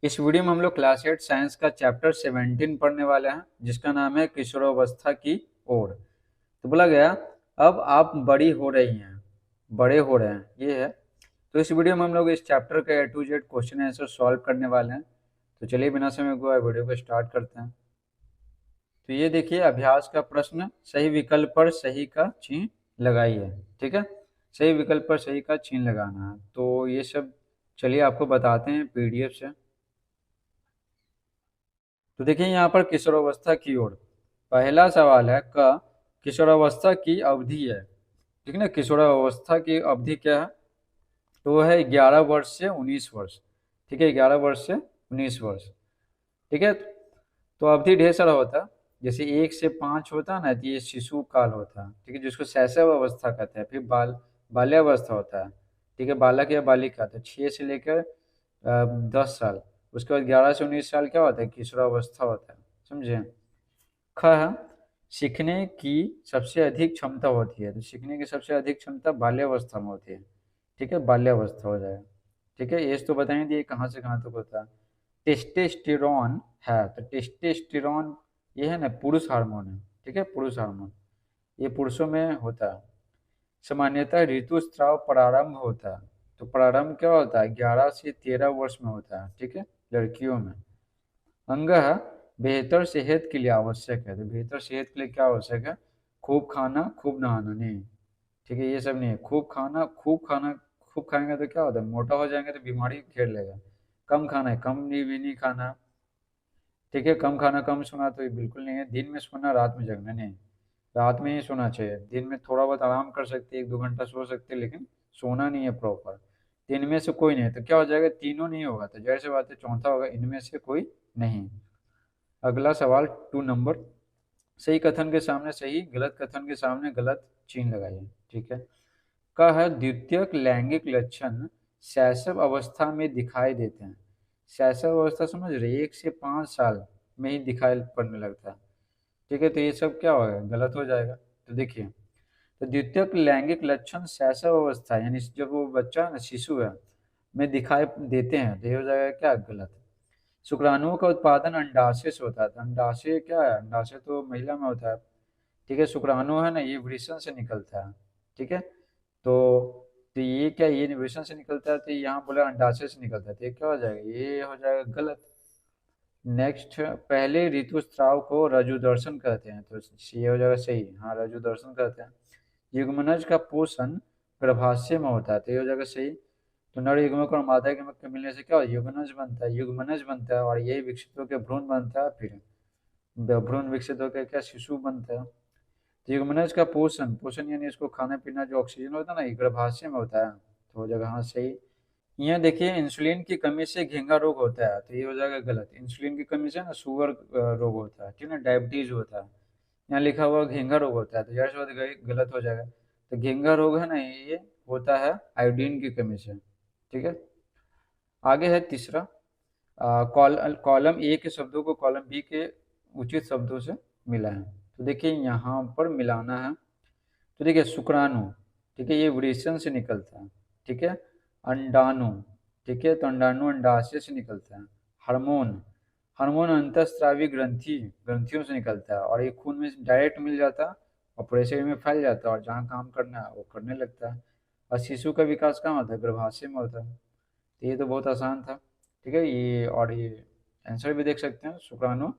इस वीडियो में हम लोग क्लास 8 साइंस का चैप्टर 17 पढ़ने वाले हैं, जिसका नाम है किशोरावस्था की ओर। तो बोला गया, अब आप बड़ी हो रही हैं, बड़े हो रहे हैं, ये है। तो इस वीडियो में हम लोग इस चैप्टर का A to Z question answer solve करने वाले हैं। तो चलिए बिना समय गवाए वीडियो को स्टार्ट करते हैं। तो ये देखिए अभ्यास का प्रश्न, सही विकल्प पर सही का चिन्ह लगाइए। ठीक है, सही विकल्प पर सही का चिन्ह लगाना है। तो ये सब चलिए आपको बताते हैं पीडीएफ से। तो देखिए यहाँ पर किशोरावस्था की ओर पहला सवाल है क किशोरावस्था की अवधि है। ठीक है ना, किशोरावस्था की अवधि क्या है? तो वो है 11 वर्ष से 19 वर्ष। ठीक है, 11 वर्ष से 19 वर्ष। ठीक है, तो अवधि ढेर सारा होता है। जैसे 1 से 5 होता है ना, तो ये शिशु काल होता है। ठीक है, जिसको शैशव अवस्था कहते हैं। फिर बाल्यावस्था होता है। ठीक है, बालक या बालिका, तो 6 से लेकर 10 साल। उसके बाद 11 से 19 साल क्या होता है? किशोरावस्था होता है। समझे? ख है, सीखने की सबसे अधिक क्षमता होती है। तो सीखने की सबसे अधिक क्षमता बाल्यावस्था में होती है। ठीक है, बाल्यावस्था हो जाएगा। ठीक है, एज तो बताएंगे दिए कहाँ से कहाँ तक होता है। टेस्टेस्टेरॉन है, तो टेस्टेस्टेरॉन ये है ना पुरुष हार्मोन है। ठीक है, पुरुष हार्मोन ये पुरुषों में होता है। सामान्यतः ऋतुस्राव प्रारंभ होता है। तो प्रारंभ क्या होता है? 11 से 13 वर्ष में होता है। ठीक है, लड़कियों में। अंग है, बेहतर सेहत के लिए आवश्यक है। तो बेहतर सेहत के लिए क्या आवश्यक है? खूब खाना, खूब नहाना नहीं। ठीक है, ये सब नहीं है। खूब खाना, खूब खाना। खूब खाएंगे तो क्या होता है? मोटा हो जाएंगे तो बीमारी घेर लेगा। कम खाना है, कम नहीं भी नहीं खाना। ठीक है, कम खाना कम सोना तो ये बिल्कुल नहीं है। दिन में सोना, रात में जगना नहीं। रात में ही सोना चाहिए। दिन में थोड़ा बहुत आराम कर सकते हैं, 1-2 घंटा सो सकते हैं, लेकिन सोना नहीं है प्रॉपर। तो इनमें से कोई नहीं, तो क्या हो जाएगा? तीनों नहीं होगा, तो जाहिर सी बात है चौथा होगा, इनमें से कोई नहीं। अगला सवाल 2 नंबर। सही कथन के सामने सही, गलत कथन के सामने गलत चिन्ह लगाइए। ठीक है, का है द्वितीयक लैंगिक लक्षण शैशव अवस्था में दिखाई देते हैं। शैशव अवस्था समझ रहे? 1 से 5 साल में ही दिखाई पड़ने लगता है। ठीक है, तो ये सब क्या होगा? गलत हो जाएगा। तो देखिए, तो द्वितीयक लैंगिक लक्षण शैशव अवस्था यानी जब वो बच्चा है ना, शिशु है, में दिखाई देते हैं, तो ये हो जाएगा क्या? गलत। शुक्राणुओं का उत्पादन अंडाशय से होता है। तो अंडाशय क्या है? अंडाशय तो महिला में होता है। ठीक है, शुक्राणु है ना, ये वृषण से निकलता है। ठीक है, तो ये क्या? ये वृषण से निकलता है, तो यहाँ बोला अंडाशय से निकलता है, तो ये क्या हो जाएगा? ये हो जाएगा गलत। नेक्स्ट, पहले ऋतुस्राव को रजुदर्शन कहते हैं। तो ये हो जाएगा सही। हाँ, रजुदर्शन कहते हैं। युग्मनज का पोषण गर्भाशय में होता है, तो ये हो जाएगा सही। तो नर युग्मक और मादा युग्मक के मिलने से क्या होता है? युग्मनज बनता है। युग्मनज बनता है और यही विकसित होकर भ्रूण बनता है। फिर भ्रूण विकसित होकर क्या? शिशु बनता है। तो युग्मनज का पोषण, पोषण यानी इसको खाना पीना, जो ऑक्सीजन होता है ना, ये गर्भाशय में होता है। तो हो जाएगा हाँ सही। यहाँ देखिए, इंसुलिन की कमी से घेंघा रोग होता है, तो ये हो जाएगा गलत। इंसुलिन की कमी से ना शुगर रोग होता है। ठीक है ना, डायबिटीज होता है। यहाँ लिखा हुआ घेंघा रोग होता है, तो यार बात गलत हो जाएगा। तो घेंघा रोग है ना, ये होता है आयोडीन की कमी से। ठीक है, आगे है तीसरा। कॉलम ए के शब्दों को कॉलम बी के उचित शब्दों से मिलाएं। तो देखिए यहाँ पर मिलाना है। तो देखिए शुक्राणु, ठीक है, ये वृषण से निकलता है। ठीक है, अंडाणु, ठीक है, तो अंडाणु अंडाशय से निकलता है। हार्मोन, हार्मोन अंतःस्रावी ग्रंथियों से निकलता है, और ये खून में डायरेक्ट मिल जाता है और पूरे शरीर में फैल जाता है, और जहाँ काम करना है वो करने लगता है। और शिशु का विकास कहाँ होता है? गर्भाशय में होता है। तो ये तो बहुत आसान था। ठीक है, ये और ये आंसर भी देख सकते हैं। शुक्राणु,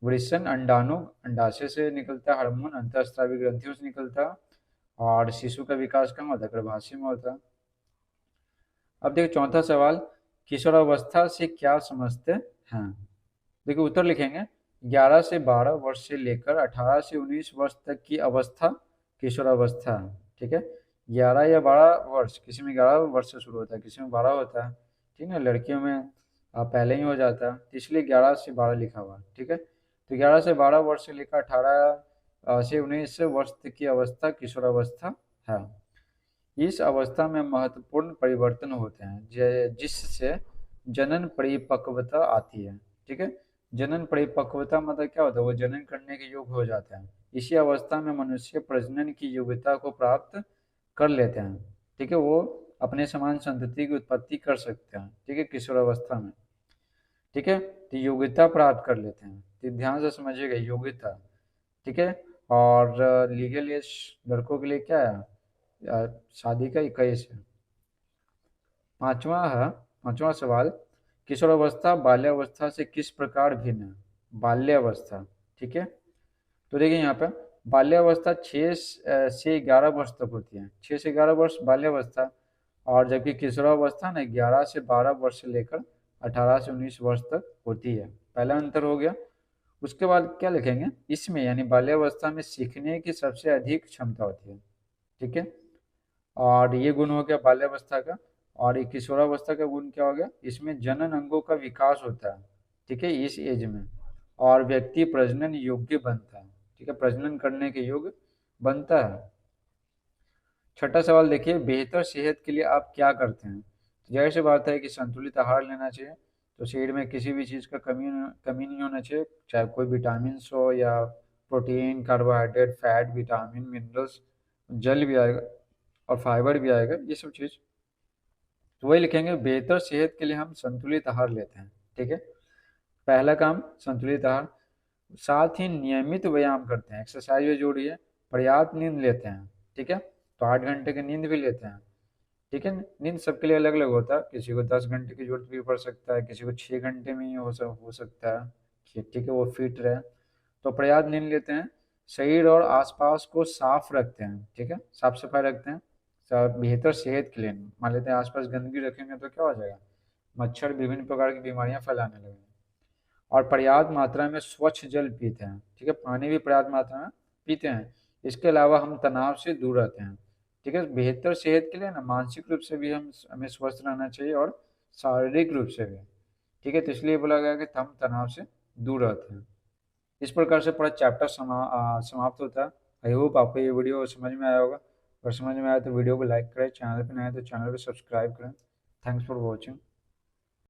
वृषण, अंडाणु अंडाशय से निकलता है। हार्मोन अंतःस्रावी ग्रंथियों से निकलता है, और शिशु का विकास कहाँ होता है? गर्भाशय में होता है। अब देखिए चौथा सवाल, किशोरावस्था से क्या समझते हैं? देखिए उत्तर लिखेंगे। 11 से 12 वर्ष से लेकर 18 से 19 वर्ष तक की अवस्था किशोरावस्था है। ठीक है, 11 या 12 वर्ष, किसी में 11 वर्ष से शुरू होता है, किसी में 12 होता है। ठीक है, लड़कियों में पहले ही हो जाता है, तो इसलिए 11 से 12 लिखा हुआ है। ठीक है, तो 11 से 12 वर्ष से लेकर 18 से 19 वर्ष तक की अवस्था किशोरावस्था है। इस अवस्था में महत्वपूर्ण परिवर्तन होते हैं जिससे जनन परिपक्वता आती है। ठीक है, जनन परिपक्वता मतलब क्या होता है? वो जनन करने के योग्य हो जाता है। इसी अवस्था में मनुष्य प्रजनन की योग्यता को प्राप्त कर लेते हैं। ठीक है, वो अपने समान संतति की उत्पत्ति कर सकते हैं। ठीक है, किशोरावस्था में। ठीक है, तो योग्यता प्राप्त कर लेते हैं, तो ध्यान से समझिएगा, योग्यता। ठीक है। और लीगल एज लड़कों के लिए क्या है, शादी का 21 है। पांचवा है, पांचवा सवाल, किशोरावस्था बाल्यावस्था से किस प्रकार भिन्न है? बाल्यावस्था। ठीक है, तो देखिए यहाँ पे बाल्यावस्था 6 से 11 वर्ष तक होती है, 6 से 11 वर्ष बाल्यावस्था। और जबकि किशोरावस्था ना 11 से 12 वर्ष से लेकर 18 से 19 वर्ष तक होती है। पहला अंतर हो गया। उसके बाद क्या लिखेंगे, इसमें यानी बाल्यावस्था में सीखने की सबसे अधिक क्षमता होती है। ठीक है, और ये गुण हो गया बाल्यावस्था का। और ये किशोरावस्था का गुण क्या हो गया, इसमें जनन अंगों का विकास होता है। ठीक है, इस एज में। और व्यक्ति प्रजनन योग्य बनता है। ठीक है, प्रजनन करने के योग्य बनता है। छठा सवाल देखिए, बेहतर सेहत के लिए आप क्या करते हैं? तो जाहिर सी बात है कि संतुलित आहार लेना चाहिए। तो शरीर में किसी भी चीज़ का कमी नहीं होना चाहिए, चाहे कोई विटामिन हो या protein, carbohydrate, fat, vitamin, minerals, जल भी आएगा और फाइबर भी आएगा, ये सब चीज़। तो वही लिखेंगे, बेहतर सेहत के लिए हम संतुलित आहार लेते हैं। ठीक है, पहला काम संतुलित आहार, साथ ही नियमित व्यायाम करते हैं, एक्सरसाइज भी जोड़िए, पर्याप्त नींद लेते हैं। ठीक है, तो 8 घंटे की नींद भी लेते हैं। ठीक है, नींद सबके लिए अलग अलग होता है, किसी को 10 घंटे की जरूरत भी पड़ सकता है, किसी को 6 घंटे में ही हो सकता है कि ठीक है वो फिट रहे। तो पर्याप्त नींद लेते हैं, शरीर और आसपास को साफ रखते हैं। ठीक है, साफ सफाई रखते हैं, बेहतर सेहत के लिए। मान लेते हैं आसपास गंदगी रखेंगे तो क्या हो जाएगा, मच्छर विभिन्न प्रकार की बीमारियां फैलाने लगेंगे। और पर्याप्त मात्रा में स्वच्छ जल पीते हैं। ठीक है, पानी भी पर्याप्त मात्रा में पीते हैं। इसके अलावा हम तनाव से दूर रहते हैं। ठीक है, बेहतर सेहत के लिए ना मानसिक रूप से भी हमें स्वस्थ रहना चाहिए और शारीरिक रूप से भी। ठीक है, तो इसलिए बोला गया कि हम तनाव से दूर रहते हैं। इस प्रकार से पूरा चैप्टर समाप्त होता है। आई होप आपको ये वीडियो समझ में आया होगा। अगर समझ में आया तो वीडियो को लाइक करें, चैनल पर नए हैं तो चैनल को सब्सक्राइब करें। Thanks for watching.